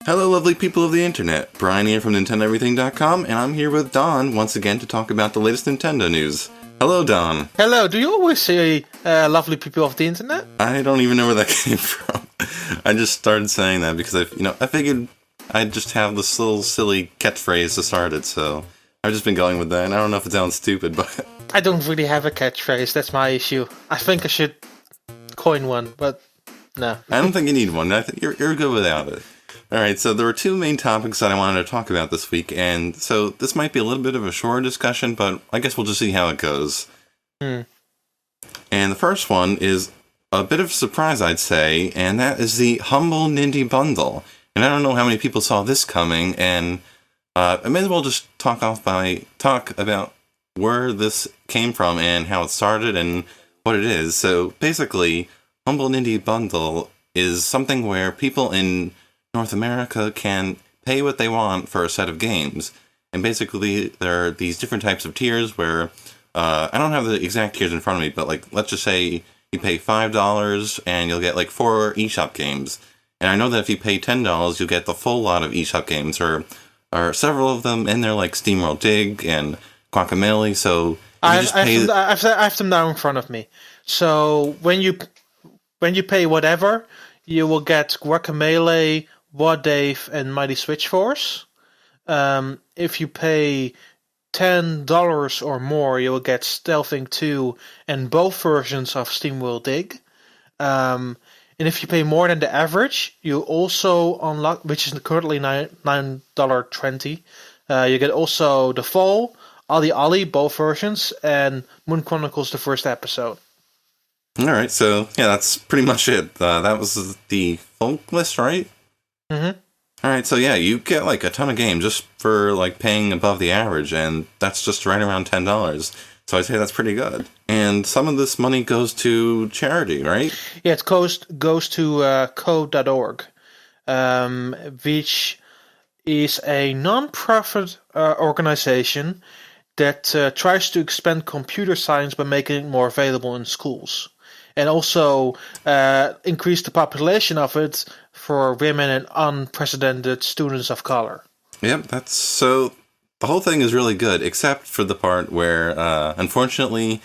Hello, lovely people of the internet. Brian here from NintendoEverything.com, and I'm here with Daan once again to talk about the latest Nintendo news. Hello, Daan. Hello, do you always say lovely people of the internet? I don't even know where that came from. I just started saying that because I figured I'd just have this little silly catchphrase to start it, so I've just been going with that, and I don't know if it sounds stupid, but... I don't really have a catchphrase, that's my issue. I think I should coin one, but no. I don't think you need one. I think you're good without it. Alright, so there were two main topics that I wanted to talk about this week, and so this might be a little bit of a shorter discussion, but I guess we'll just see how it goes. And the first one is a bit of a surprise, I'd say, and that is the Humble Nindie Bundle. And I don't know how many people saw this coming, and I may as well just talk about where this came from and how it started and what it is. So basically, Humble Nindie Bundle is something where people in North America can pay what they want for a set of games. And basically, there are these different types of tiers where, I don't have the exact tiers in front of me, but let's just say you pay $5 and you'll get 4 eShop games. And I know that if you pay $10, you'll get the full lot of eShop games, or several of them in there, like SteamWorld Dig and Guacamelee. So I have them now in front of me. So when you pay whatever, you will get Guacamelee, What Dave, and Mighty Switch Force. If you pay $10 or more, you will get Stealthing 2 and both versions of SteamWorld Dig. And if you pay more than the average, you also unlock, which is currently $9.20. You get also The Fall, Ali Ali, both versions, and Moon Chronicles, the first episode. Alright, so yeah, that's pretty much it. That was the full list, right? Mm-hmm. Alright, so yeah, you get a ton of games just for paying above the average, and that's just right around $10. So I'd say that's pretty good. And some of this money goes to charity, right? Yeah, it goes to code.org, which is a non-profit organization that tries to expand computer science by making it more available in schools. And also increase the population of it for women and unprecedented students of color. Yep, so the whole thing is really good, except for the part where, unfortunately,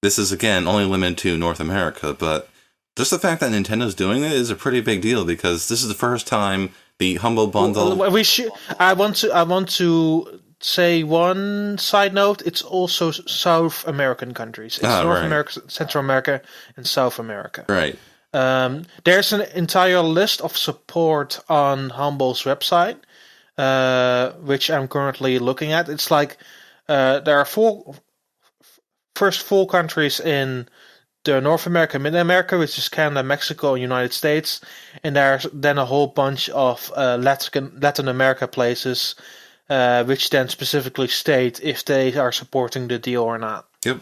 this is, again, only limited to North America, but just the fact that Nintendo's doing it is a pretty big deal, because this is the first time the Humble Bundle... I want to say one side note, it's also South American countries. It's North America, Central America, and South America. Right. There's an entire list of support on Humble's website, which I'm currently looking at. It's there are four countries in the North America, Mid America, which is Canada, Mexico, and United States, and there's then a whole bunch of Latin America places, which then specifically state if they are supporting the deal or not. Yep.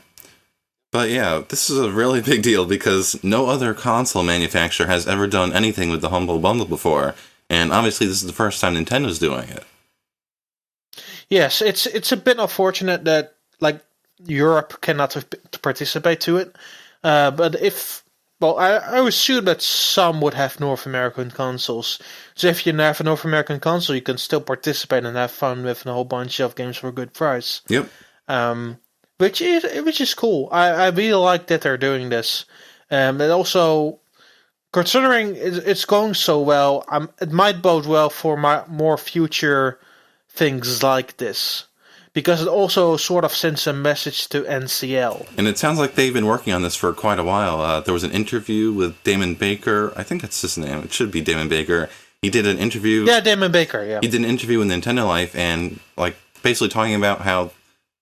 But yeah, this is a really big deal because no other console manufacturer has ever done anything with the Humble Bundle before, and obviously this is the first time Nintendo's doing it. Yes, it's a bit unfortunate that Europe cannot participate to it, but I assume that some would have North American consoles. So if you have a North American console, you can still participate and have fun with a whole bunch of games for a good price. Yep. Which is cool. I really like that they're doing this. And also, considering it's going so well, it might bode well for more future things like this. Because it also sort of sends a message to NCL. And it sounds like they've been working on this for quite a while. There was an interview with Damon Baker. I think that's his name. It should be Damon Baker. He did an interview. Yeah, Damon Baker, yeah. He did an interview with Nintendo Life and basically talking about how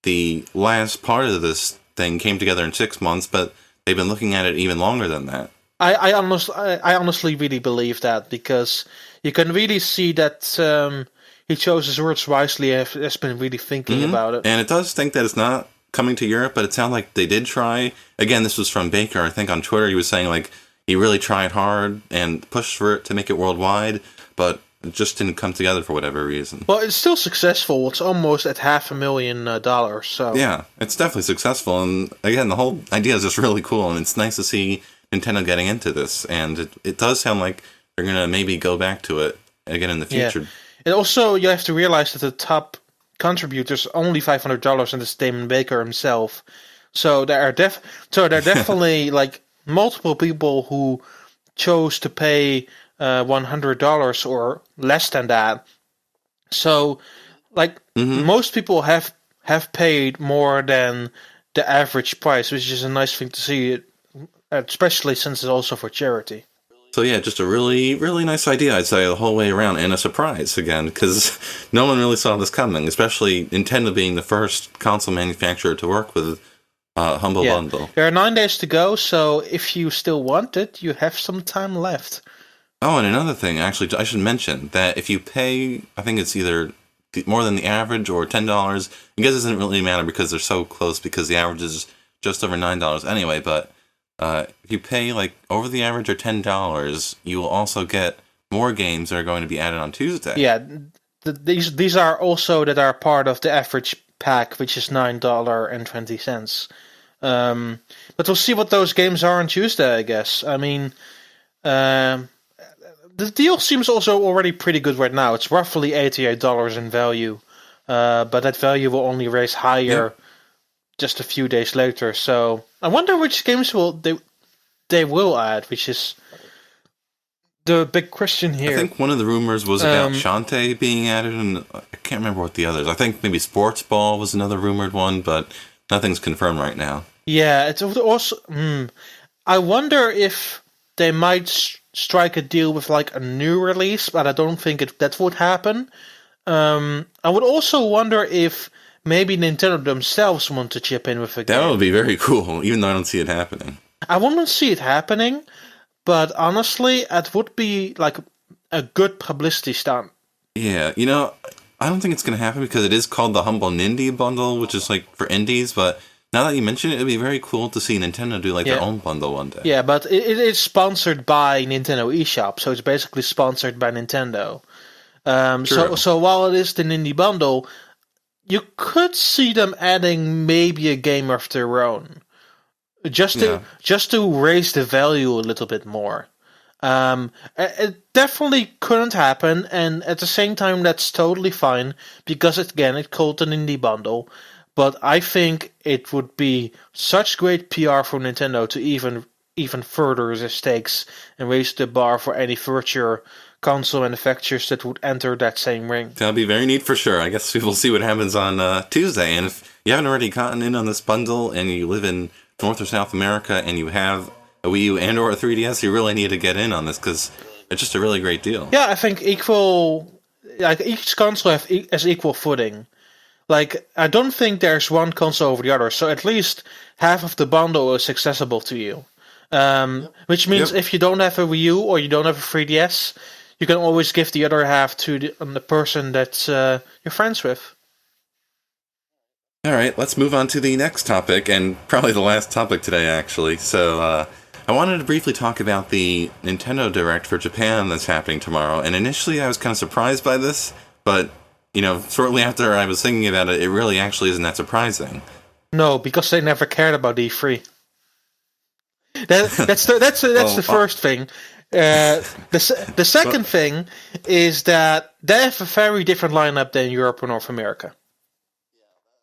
the last part of this thing came together in 6 months, but they've been looking at it even longer than that. I honestly really believe that, because you can really see that he chose his words wisely and has been really thinking about it. And it does think that it's not coming to Europe, but it sounds like they did try. Again, this was from Baker. I think on Twitter he was saying he really tried hard and pushed for it to make it worldwide, but it just didn't come together for whatever reason. Well, it's still successful. It's almost at $500,000. So yeah, it's definitely successful. And again, the whole idea is just really cool, and it's nice to see Nintendo getting into this. And it does sound like they're going to maybe go back to it again in the future. And also, you have to realize that the top contributor's only $500, and it's Damon Baker himself. So there are definitely like multiple people who chose to pay $100 or less than that. So, like most people have paid more than the average price, which is a nice thing to see, especially since it's also for charity. So yeah, just a really, really nice idea, I'd say, the whole way around, and a surprise, again, because no one really saw this coming, especially Nintendo being the first console manufacturer to work with Humble Bundle. There are 9 days to go, so if you still want it, you have some time left. Oh, and another thing, actually, I should mention, that if you pay, I think it's either more than the average or $10, I guess it doesn't really matter because they're so close, because the average is just over $9 anyway, but if you pay like over the average or $10, you will also get more games that are going to be added on Tuesday. Yeah, these are also that are part of the average pack, which is $9.20. But we'll see what those games are on Tuesday, I guess. I mean, the deal seems also already pretty good right now. It's roughly $88 in value, but that value will only raise higher just a few days later. So I wonder which games they will add, which is the big question here. I think one of the rumors was about Shantae being added, and I can't remember what the others. I think maybe Sports Ball was another rumored one, but nothing's confirmed right now. Yeah, it's also. I wonder if they might strike a deal with like a new release, but I don't think that would happen. I would also wonder if maybe Nintendo themselves want to chip in with a game. That would be very cool, even though I don't see it happening. I wouldn't see it happening, but honestly, it would be like a good publicity stunt. Yeah, I don't think it's going to happen because it is called the Humble Nindie Bundle, which is like for indies, but now that you mention it, it'd be very cool to see Nintendo do like their own bundle one day. Yeah, but it is sponsored by Nintendo eShop, so it's basically sponsored by Nintendo. So while it is the Nindie Bundle, you could see them adding maybe a game of their own, just to raise the value a little bit more. It definitely couldn't happen, and at the same time, that's totally fine because it's called the Nindie Bundle. But I think it would be such great PR for Nintendo to even further the stakes and raise the bar for any future console manufacturers that would enter that same ring. That'll be very neat for sure. I guess we'll see what happens on Tuesday. And if you haven't already gotten in on this bundle and you live in North or South America and you have a Wii U and or a 3DS, you really need to get in on this because it's just a really great deal. Yeah, I think each console has equal footing. Like, I don't think there's one console over the other, so at least half of the bundle is accessible to you. Which means if you don't have a Wii U or you don't have a 3DS, you can always give the other half to the person that you're friends with. All right, let's move on to the next topic, and probably the last topic today, actually. So, I wanted to briefly talk about the Nintendo Direct for Japan that's happening tomorrow, and initially I was kind of surprised by this, but, shortly after I was thinking about it, it really actually isn't that surprising. No, because they never cared about E3. That's the first thing. The second thing is that they have a very different lineup than Europe or North America.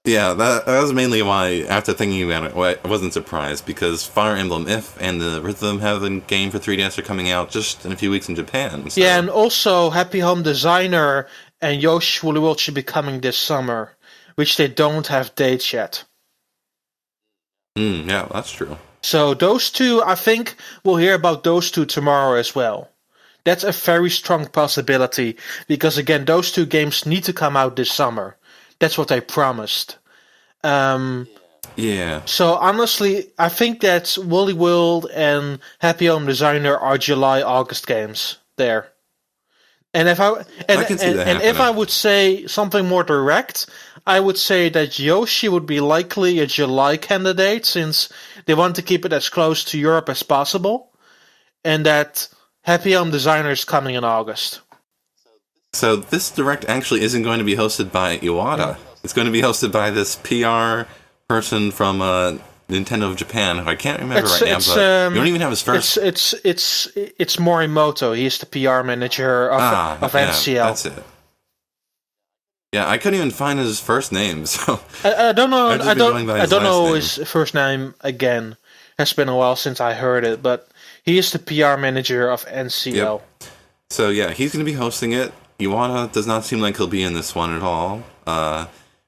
Yeah, that was mainly why, after thinking about it, I wasn't surprised, because Fire Emblem If and the Rhythm Heaven game for 3DS are coming out just in a few weeks in Japan. So. Yeah, and also Happy Home Designer and Yoshi's Woolly World should be coming this summer, which they don't have dates yet. Yeah, that's true. So those two, I think we'll hear about those two tomorrow as well. That's a very strong possibility, because again, those two games need to come out this summer. That's what they promised. Yeah. So honestly, I think that Woolly World and Happy Home Designer are July, August games there. And if I would say something more direct, I would say that Yoshi would be likely a July candidate, since they want to keep it as close to Europe as possible, and that Happy Home Designer is coming in August. So this Direct actually isn't going to be hosted by Iwata. It's going to be hosted by this PR person from Nintendo of Japan. I can't remember right now, but you don't even have his first. It's Morimoto. He's the PR manager of NCL. Yeah, that's it. Yeah, I couldn't even find his first name, so I don't know. I don't know his first name again. It's been a while since I heard it, but he is the PR manager of NCL. Yep. So yeah, he's going to be hosting it. Iwata does not seem like he'll be in this one at all.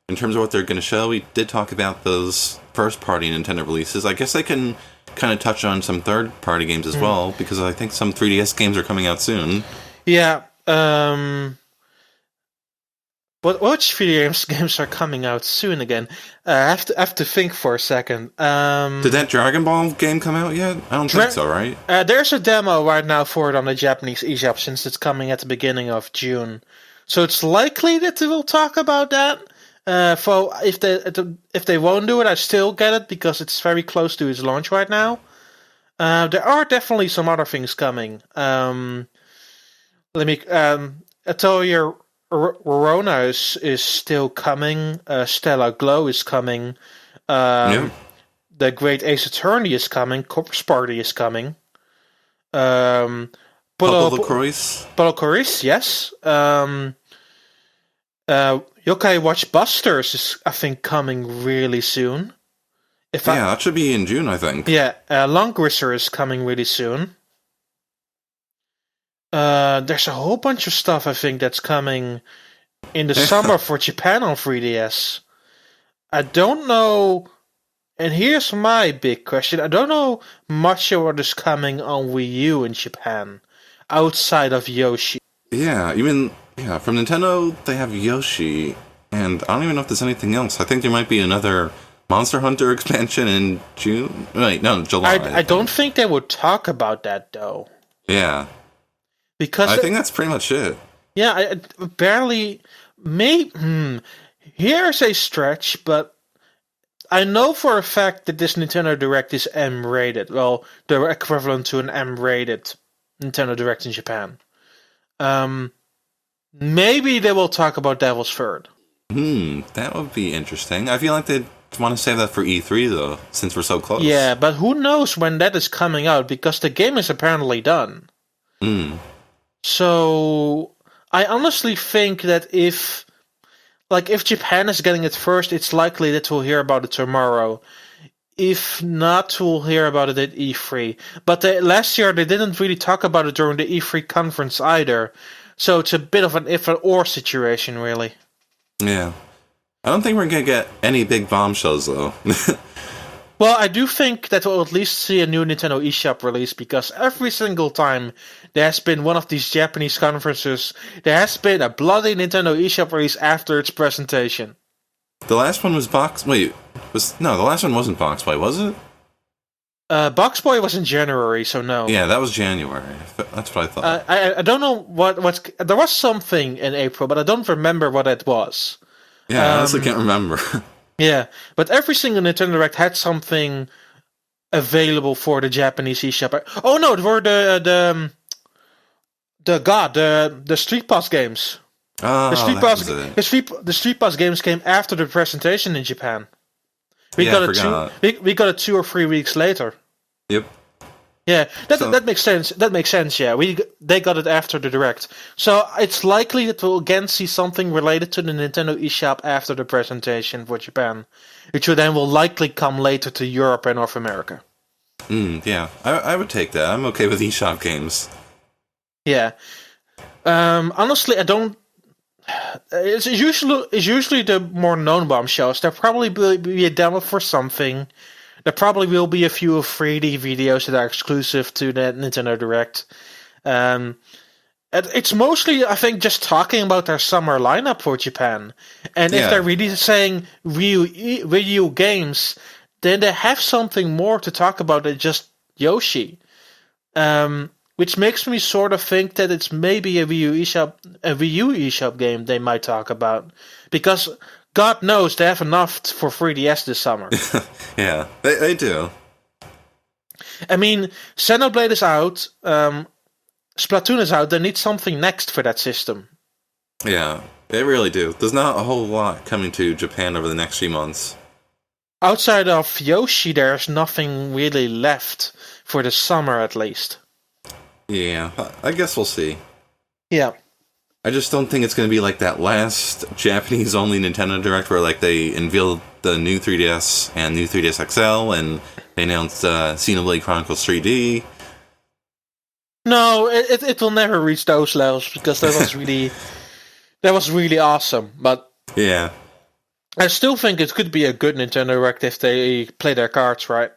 In terms of what they're going to show, we did talk about those first-party Nintendo releases. I guess they can kind of touch on some third-party games as well, because I think some 3DS games are coming out soon. Yeah. Which video games are coming out soon again? I have to think for a second. Did that Dragon Ball game come out yet? I don't think so, right? There's a demo right now for it on the Japanese eShop since it's coming at the beginning of June. So it's likely that they will talk about that. If they won't do it, I still get it because it's very close to its launch right now. There are definitely some other things coming. Let me tell you. Rorona is still coming. Stellar Glow is coming. The Great Ace Attorney is coming. Corpse Party is coming. Polo Coris, yes. Yokai Watch Busters is, I think, coming really soon. That should be in June, I think. Yeah, Longrisser is coming really soon. There's a whole bunch of stuff I think that's coming in the summer for Japan on 3DS. I don't know, and here's my big question. I don't know much of what is coming on Wii U in Japan, outside of Yoshi. Yeah, from Nintendo, they have Yoshi, and I don't even know if there's anything else. I think there might be another Monster Hunter expansion in June. Wait, no, July. I don't think they would talk about that, though. Yeah. Because I think that's pretty much it. Yeah, I barely. Here's a stretch, but I know for a fact that this Nintendo Direct is M-rated. Well, the equivalent to an M-rated Nintendo Direct in Japan. Maybe they will talk about Devil's Third. That would be interesting. I feel like they'd want to save that for E3, though, since we're so close. Yeah, but who knows when that is coming out, because the game is apparently done. So, I honestly think that if Japan is getting it first, it's likely that we'll hear about it tomorrow. If not, we'll hear about it at E3. But last year, they didn't really talk about it during the E3 conference either. So it's a bit of an if-or situation, really. Yeah. I don't think we're going to get any big bombshells, though. Well, I do think that we'll at least see a new Nintendo eShop release, because every single time there has been one of these Japanese conferences, there has been a bloody Nintendo eShop release after its presentation. The last one was the last one wasn't Box Boy, was it? Box Boy was in January, so no. Yeah, that was January. That's what I thought. I don't know what's... There was something in April, but I don't remember what it was. Yeah, I honestly can't remember. Yeah, but every single Nintendo Direct had something available for the Japanese eShop. Oh no, it were the Street Pass games. Oh, the Street Pass games came after the presentation in Japan. We got it 2 or 3 weeks later. Yep. Yeah, that makes sense. That makes sense. Yeah, they got it after the Direct, so it's likely that we'll again see something related to the Nintendo eShop after the presentation for Japan, which will likely come later to Europe and North America. Yeah, I would take that. I'm okay with eShop games. Yeah. Honestly, I don't. It's usually the more known bombshells. There'll probably be a demo for something. There probably will be a few 3D videos that are exclusive to the Nintendo Direct. It's mostly, I think, just talking about their summer lineup for Japan. And if they're really saying Wii U games, then they have something more to talk about than just Yoshi. Which makes me sort of think that it's maybe a Wii U eShop game they might talk about. Because God knows they have enough for 3DS this summer. Yeah, they do. I mean, Xenoblade is out, Splatoon is out, they need something next for that system. Yeah, they really do. There's not a whole lot coming to Japan over the next few months. outside of Yoshi, there's nothing really left for the summer, at least. Yeah, I guess we'll see. Yeah. I just don't think it's going to be like that last Japanese-only Nintendo Direct where like they unveiled the new 3DS and new 3DS XL, and they announced Xenoblade Chronicles 3D. No, it will never reach those levels because that was really awesome. But Yeah. I still think it could be a good Nintendo Direct if they play their cards right.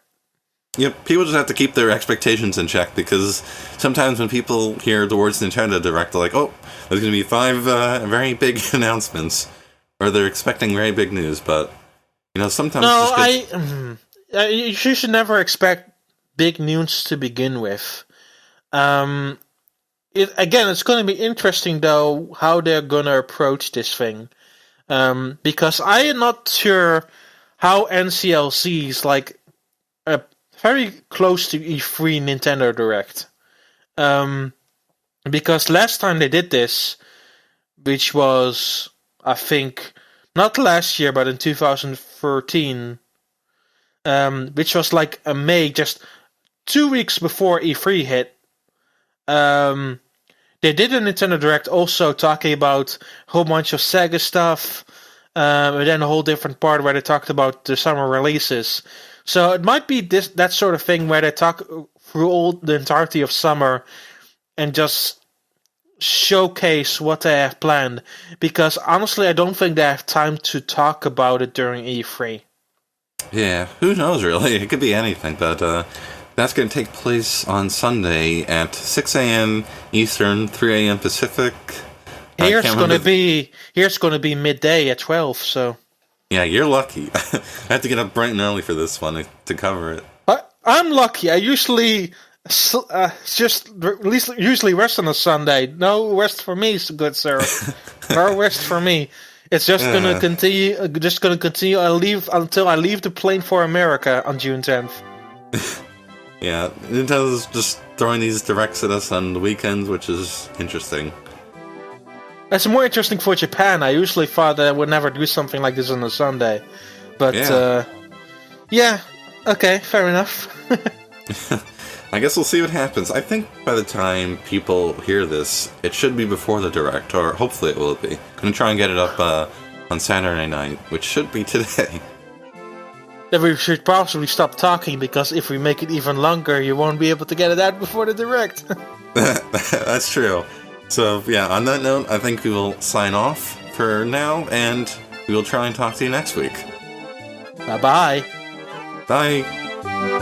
Yep, people just have to keep their expectations in check, because sometimes when people hear the words Nintendo Direct, they're like, oh, there's going to be 5 very big announcements, or they're expecting very big news, but, sometimes... No, you should never expect big news to begin with. Again, it's going to be interesting, though, how they're going to approach this thing. Because I am not sure how NCLC's, like, very close to E3 Nintendo Direct. Because last time they did this, which was, I think, not last year, but in 2013, which was like a May, just 2 weeks before E3 hit, they did a Nintendo Direct also talking about a whole bunch of Sega stuff, and then a whole different part where they talked about the summer releases. So it might be that sort of thing where they talk through all the entirety of summer and just showcase what they have planned. Because honestly, I don't think they have time to talk about it during E3. Yeah, who knows really? It could be anything, but that's going to take place on Sunday at 6 a.m. Eastern, 3 a.m. Pacific. Here's going to be midday at 12, so... Yeah, you're lucky. I have to get up bright and early for this one to cover it. I'm lucky. I usually usually rest on a Sunday. No rest for me, good sir. No rest for me. It's just gonna continue. Just gonna continue. Until I leave the plane for America on June 10th. Yeah, Nintendo's just throwing these directs at us on the weekends, which is interesting. It's more interesting for Japan. I usually thought that I would never do something like this on a Sunday. But, yeah, okay, fair enough. I guess we'll see what happens. I think by the time people hear this, it should be before the Direct, or hopefully it will be. I'm going to try and get it up on Saturday night, which should be today. Then we should possibly stop talking, because if we make it even longer, you won't be able to get it out before the Direct. That's true. So, yeah, on that note, I think we will sign off for now, and we will try and talk to you next week. Bye-bye. Bye.